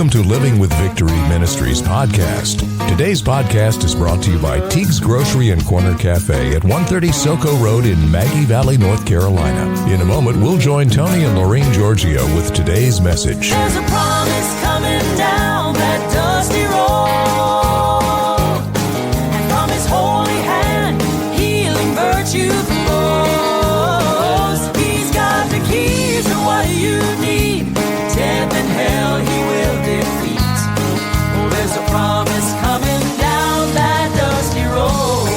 Welcome to Living with Victory Ministries podcast. Today's podcast is brought to you by Teague's Grocery and Corner Cafe at 130 Soco Road in Maggie Valley, North Carolina. In a moment, we'll join Tony and Laureen Giorgio with today's message. There's a promise coming down that dusty road, and from his holy hand, healing virtue flows. He's got the keys to what you need. Death and hell he will defeat. Oh, there's a promise coming down that dusty road.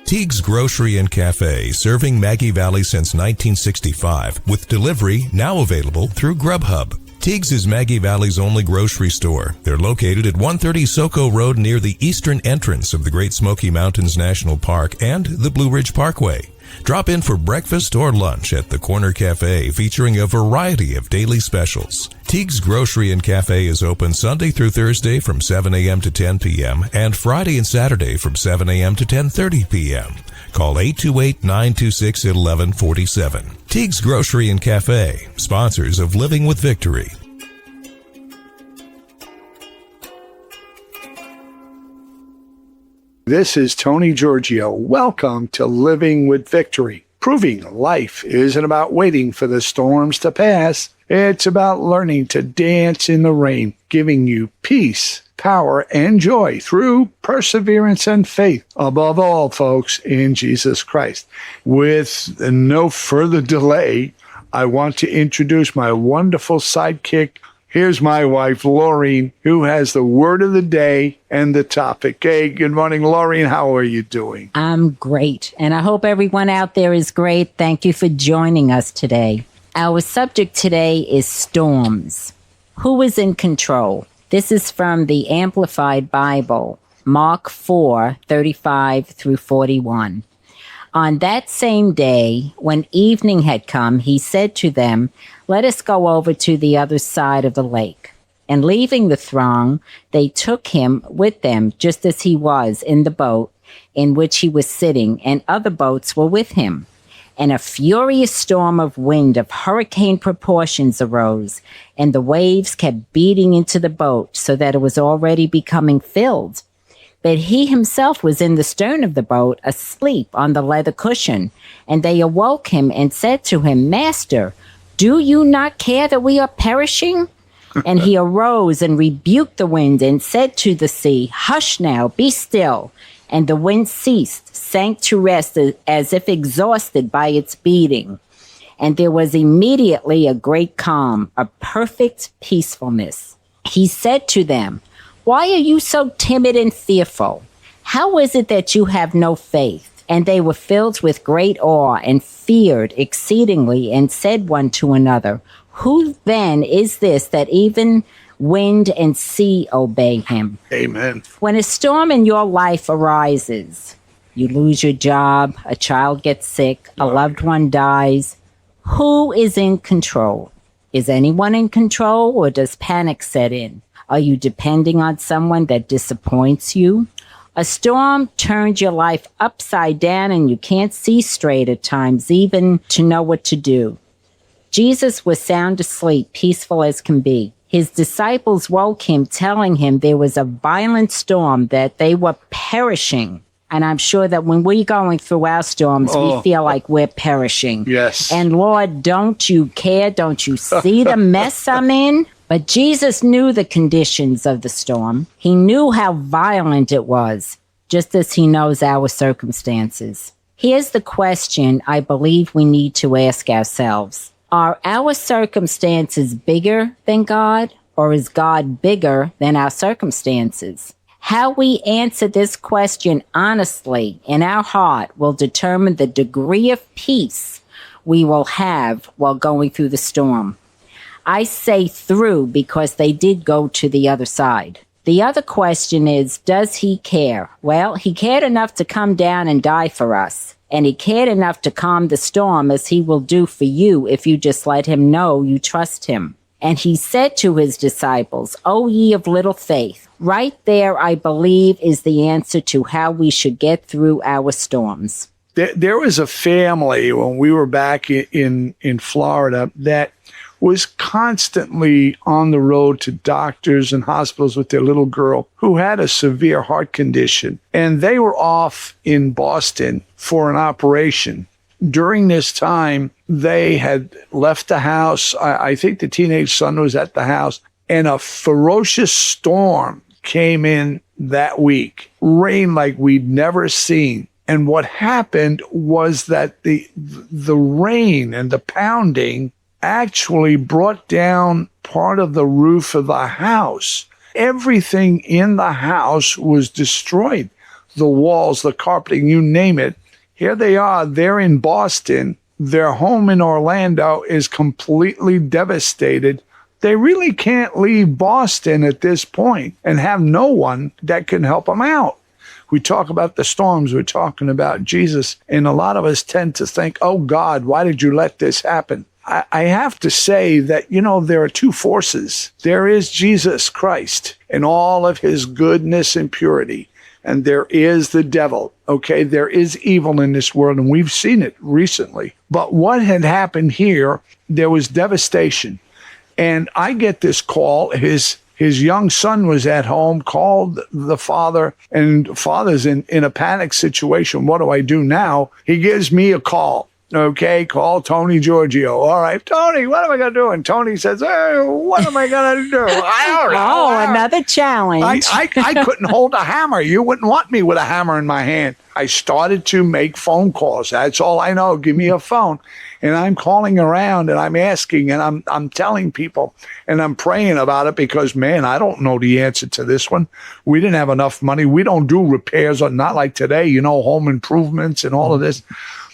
Teague's Grocery and Cafe, serving Maggie Valley since 1965, with delivery now available through Grubhub. Teague's is Maggie Valley's only grocery store. They're located at 130 Soco Road near the eastern entrance of the Great Smoky Mountains National Park and the Blue Ridge Parkway. Drop in for breakfast or lunch at the Corner Cafe, featuring a variety of daily specials. Teague's Grocery and Cafe is open Sunday through Thursday from 7 a.m. to 10 p.m. and Friday and Saturday from 7 a.m. to 10:30 p.m. Call 828-926-1147. Teague's Grocery and Cafe, sponsors of Living with Victory. This is Tony Giorgio. Welcome to Living with Victory, proving life isn't about waiting for the storms to pass. It's about learning to dance in the rain, giving you peace, power, and joy through perseverance and faith. Above all, folks, in Jesus Christ. With no further delay, I want to introduce my wonderful sidekick. Here's my wife, Laureen, who has the word of the day and the topic. Hey, good morning, Laureen. How are you doing? I'm great, and I hope everyone out there is great. Thank you for joining us today. Our subject today is storms. Who is in control? This is from the Amplified Bible, Mark 4:35 through 41. On that same day, when evening had come, he said to them, "Let us go over to the other side of the lake." And leaving the throng, they took him with them, just as he was in the boat in which he was sitting, and other boats were with him. And a furious storm of wind of hurricane proportions arose, and the waves kept beating into the boat so that it was already becoming filled. But he himself was in the stern of the boat, asleep on the leather cushion. And they awoke him and said to him, "Master, do you not care that we are perishing?" And he arose and rebuked the wind and said to the sea, "Hush now, be still." And the wind ceased, sank to rest as if exhausted by its beating. And there was immediately a great calm, a perfect peacefulness. He said to them, "Why are you so timid and fearful? How is it that you have no faith?" And they were filled with great awe and feared exceedingly, and said one to another, "Who then is this that even wind and sea obey him?" Amen. When a storm in your life arises, you lose your job, a child gets sick, a loved one dies, who is in control? Is anyone in control, or does panic set in? Are you depending on someone that disappoints you? A storm turns your life upside down and you can't see straight at times, even to know what to do. Jesus was sound asleep, peaceful as can be. His disciples woke him, telling him there was a violent storm, that they were perishing. And I'm sure that when we're going through our storms, we feel like we're perishing. Yes. And Lord, don't you care? Don't you see the mess I'm in? But Jesus knew the conditions of the storm. He knew how violent it was, just as he knows our circumstances. Here's the question I believe we need to ask ourselves. Are our circumstances bigger than God, or is God bigger than our circumstances? How we answer this question honestly in our heart will determine the degree of peace we will have while going through the storm. I say through because they did go to the other side. The other question is, does he care? Well, he cared enough to come down and die for us. And he cared enough to calm the storm, as he will do for you if you just let him know you trust him. And he said to his disciples, "O ye of little faith, Right there, I believe, is the answer to how we should get through our storms. There was a family when we were back in Florida that was constantly on the road to doctors and hospitals with their little girl who had a severe heart condition. And they were off in Boston for an operation. During this time, they had left the house. I think the teenage son was at the house, and a ferocious storm came in that week. Rain like we'd never seen. And what happened was that the rain and the pounding actually brought down part of the roof of the house. Everything in the house was destroyed. The walls, the carpeting, you name it. Here they are. They're in Boston. Their home in Orlando is completely devastated. They really can't leave Boston at this point and have no one that can help them out. We talk about the storms. We're talking about Jesus. And a lot of us tend to think, oh, God, why did you let this happen? I have to say that, there are two forces. There is Jesus Christ and all of his goodness and purity. And there is the devil, okay? There is evil in this world, and we've seen it recently. But what had happened here, there was devastation. And I get this call. His young son was at home, called the father, and father's in a panic situation. What do I do now? He gives me a call. Okay, call Tony Giorgio. All right, Tony, what am I going to do? And Tony says, hey, what am I going to do? I don't know. Oh, another challenge. I couldn't hold a hammer. You wouldn't want me with a hammer in my hand. I started to make phone calls. That's all I know. Give me a phone. And I'm calling around and I'm asking and I'm telling people and I'm praying about it because, man, I don't know the answer to this one. We didn't have enough money. We don't do repairs, or not like today, home improvements and all of this.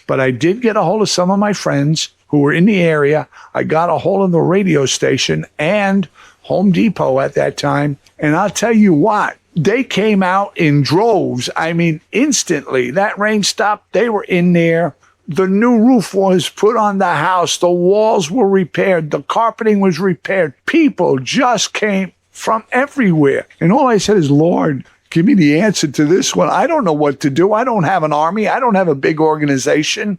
But I did get a hold of some of my friends who were in the area. I got a hold of the radio station and Home Depot at that time. And I'll tell you what, they came out in droves. I mean, instantly. That rain stopped. They were in there. The new roof was put on the house. The walls were repaired. The carpeting was repaired. People just came from everywhere. And all I said is, Lord, give me the answer to this one. I don't know what to do. I don't have an army. I don't have a big organization.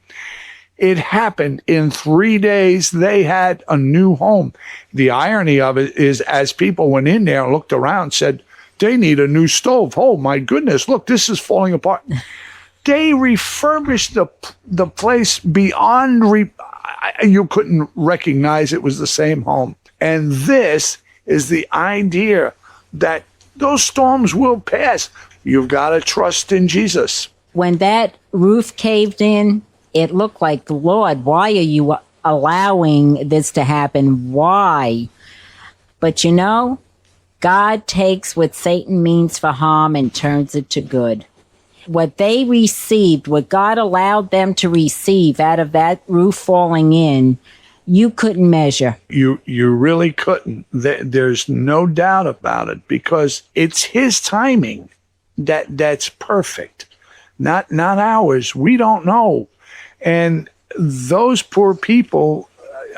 It happened in 3 days. They had a new home. The irony of it is, as people went in there and looked around, said, they need a new stove. Oh, my goodness, look, this is falling apart. They refurbished the place beyond, you couldn't recognize it was the same home. And this is the idea that those storms will pass. You've got to trust in Jesus. When that roof caved in, it looked like, Lord, why are you allowing this to happen? Why? But God takes what Satan means for harm and turns it to good. What they received, what God allowed them to receive out of that roof falling in, you couldn't measure. You really couldn't. There's no doubt about it, because it's his timing that's perfect, not ours. We don't know. And those poor people,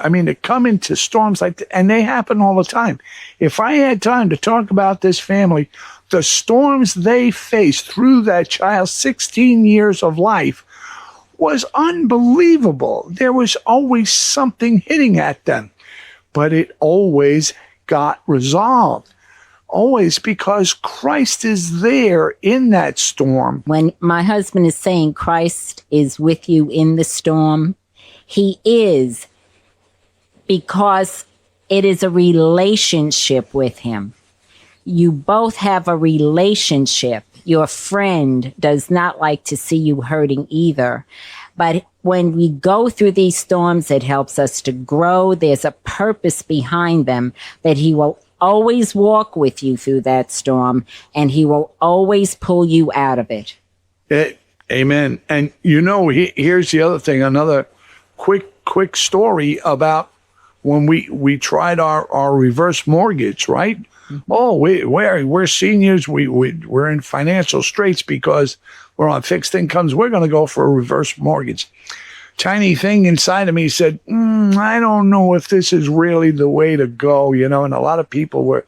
they come into storms like that, and they happen all the time. If I had time to talk about this family, the storms they faced through that child's 16 years of life was unbelievable. There was always something hitting at them, but it always got resolved. Always, because Christ is there in that storm. When my husband is saying Christ is with you in the storm, he is, because it is a relationship with him. You both have a relationship. Your friend does not like to see you hurting either. But when we go through these storms, it helps us to grow. There's a purpose behind them, that he will always walk with you through that storm, and he will always pull you out of it. Amen. And here's the other thing, another quick story about when we tried our reverse mortgage, right? Oh, we're seniors. We're in financial straits because we're on fixed incomes. We're going to go for a reverse mortgage. Tiny thing inside of me said, I don't know if this is really the way to go, and a lot of people were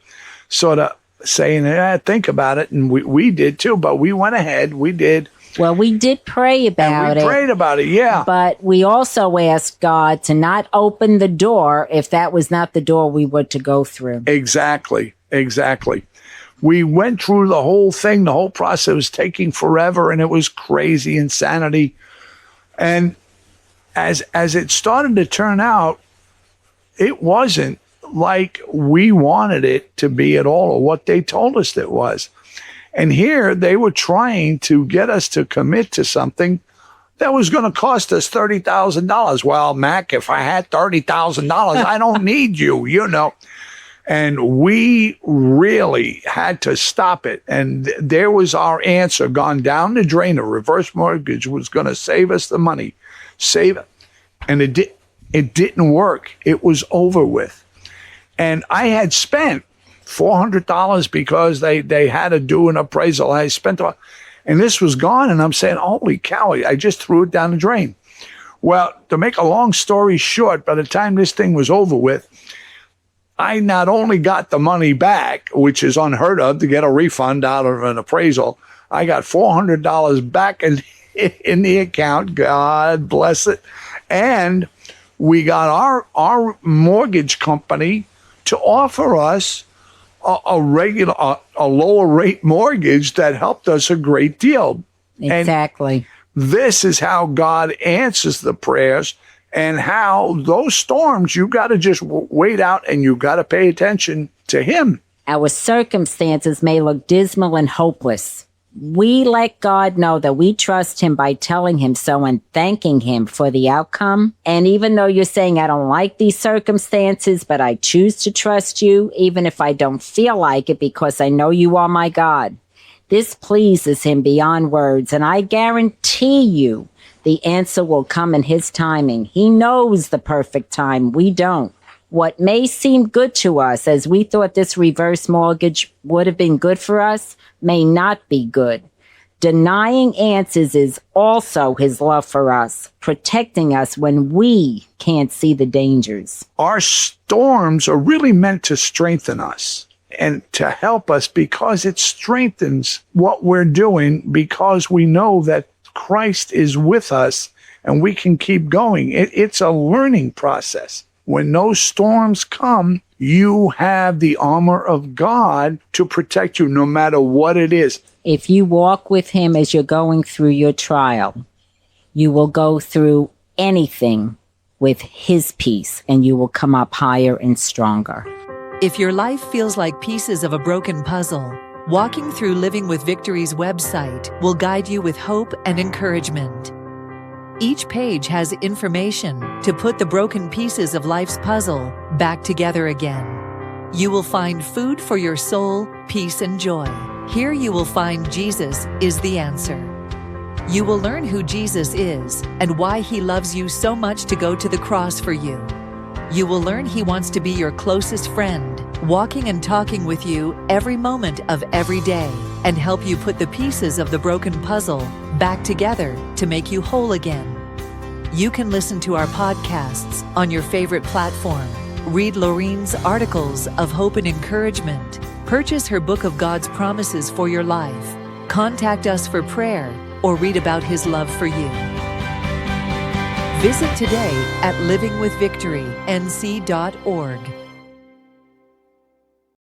sort of saying, think about it. And we did too, but we went ahead. We did. Well, we did pray about And we prayed about it, yeah. But we also asked God to not open the door if that was not the door we were to go through. Exactly. We went through the whole thing. The whole process was taking forever, and it was crazy insanity. And as it started to turn out, it wasn't like we wanted it to be at all, or what they told us it was. And here they were trying to get us to commit to something that was going to cost us $30,000. Well, Mac, if I had $30,000, I don't need you, you know. And we really had to stop it. And there was our answer, gone down the drain. A reverse mortgage was going to save us the money. Save it. And it didn't work. It was over with. And I had spent $400 because they had to do an appraisal. I spent, and this was gone. And I'm saying, holy cow, I just threw it down the drain. Well, to make a long story short, by the time this thing was over with, I not only got the money back, which is unheard of to get a refund out of an appraisal, I got $400 back in the account. God bless it. And we got our mortgage company to offer us a lower rate mortgage that helped us a great deal. Exactly. And this is how God answers the prayers, and how those storms, you got to just wait out and you got to pay attention to him. Our circumstances may look dismal and hopeless. We let God know that we trust him by telling him so and thanking him for the outcome. And even though you're saying, I don't like these circumstances, but I choose to trust you, even if I don't feel like it, because I know you are my God. This pleases him beyond words. And I guarantee you the answer will come in his timing. He knows the perfect time. We don't. What may seem good to us, as we thought this reverse mortgage would have been good for us, may not be good. Denying answers is also his love for us, protecting us when we can't see the dangers. Our storms are really meant to strengthen us and to help us, because it strengthens what we're doing, because we know that Christ is with us and we can keep going. It's a learning process. When those storms come, you have the armor of God to protect you no matter what it is. If you walk with him as you're going through your trial, you will go through anything with his peace, and you will come up higher and stronger. If your life feels like pieces of a broken puzzle, walking through Living with Victory's website will guide you with hope and encouragement. Each page has information to put the broken pieces of life's puzzle back together again. You will find food for your soul, peace, and joy. Here you will find Jesus is the answer. You will learn who Jesus is and why he loves you so much to go to the cross for you. You will learn he wants to be your closest friend, walking and talking with you every moment of every day, and help you put the pieces of the broken puzzle back together to make you whole again. You can listen to our podcasts on your favorite platform, read Laureen's articles of hope and encouragement, purchase her book of God's promises for your life, contact us for prayer, or read about his love for you. Visit today at livingwithvictorync.org.